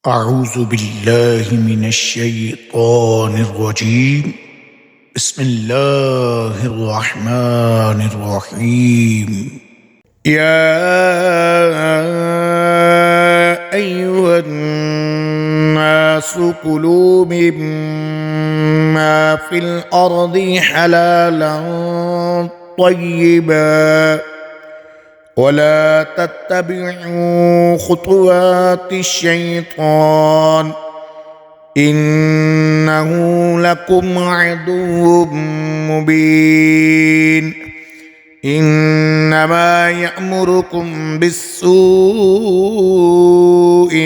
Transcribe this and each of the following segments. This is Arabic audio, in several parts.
أعوذ بالله من الشيطان الرجيم. بسم الله الرحمن الرحيم. يا أيها الناس كلوا مما في الأرض حلالا طيبا ولا تتبعوا خطوات الشيطان إنه لكم عدو مبين. إنما يأمركم بالسوء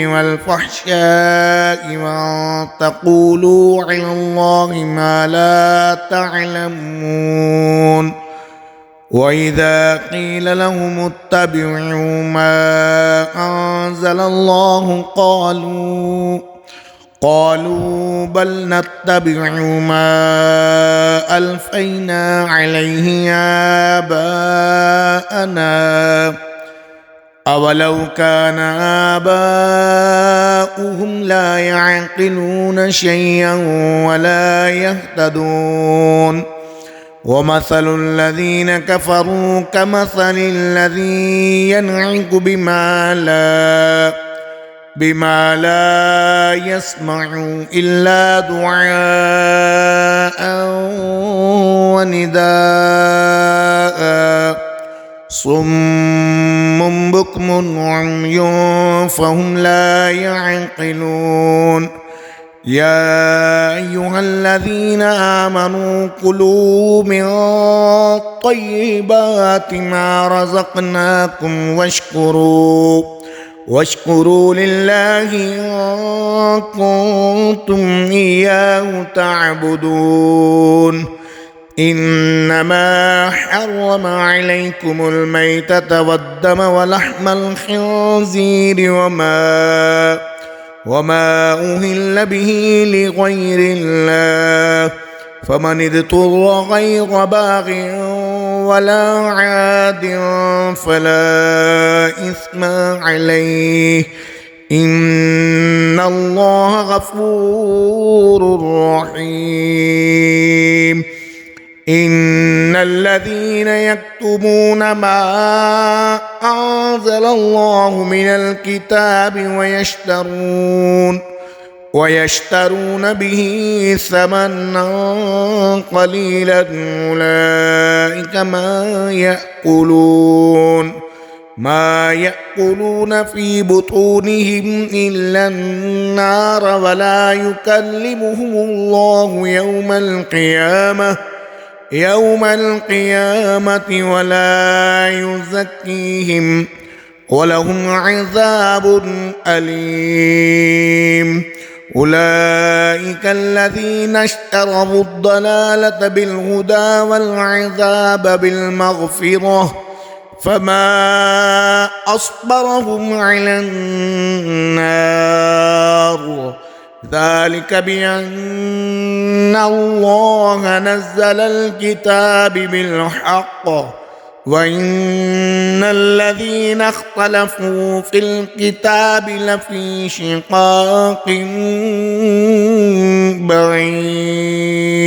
والفحشاء وأن تقولوا على الله ما لا تعلمون. وإذا قيل لهم اتبعوا ما أنزل الله قالوا بل نتبع ما ألفينا عليه آباءنا أولو كان آباؤهم لا يعقلون شيئا ولا يهتدون. ومثل الذين كفروا كمثل الذي ينعق بما لا يسمع إلا دعاء ونداء صم بكم عمي فهم لا يعقلون. يا أيها الذين آمنوا كلوا من طيبات ما رزقناكم واشكروا لله إن كنتم إياه تعبدون. إنما حرم عليكم الميتة والدم ولحم الخنزير وما أهل به لغير الله فمن اضطر غير باغ ولا عاد فلا إثم عليه إن الله غفور رحيم. إن الذين يكتمون ما أنزل الله من الكتاب ويشترون به ثمنا قليلا أولئك ما يأكلون في بطونهم إلا النار ولا يكلمهم الله يوم القيامة ولا يزكيهم ولهم عذاب أليم. أولئك الذين اشتروا الضلالة بالهدى والعذاب بالمغفرة فما أصبرهم على النار ذلك بأن الله نزل الكتاب بالحق وإن الذين اختلفوا في الكتاب لفي شقاق بعيد.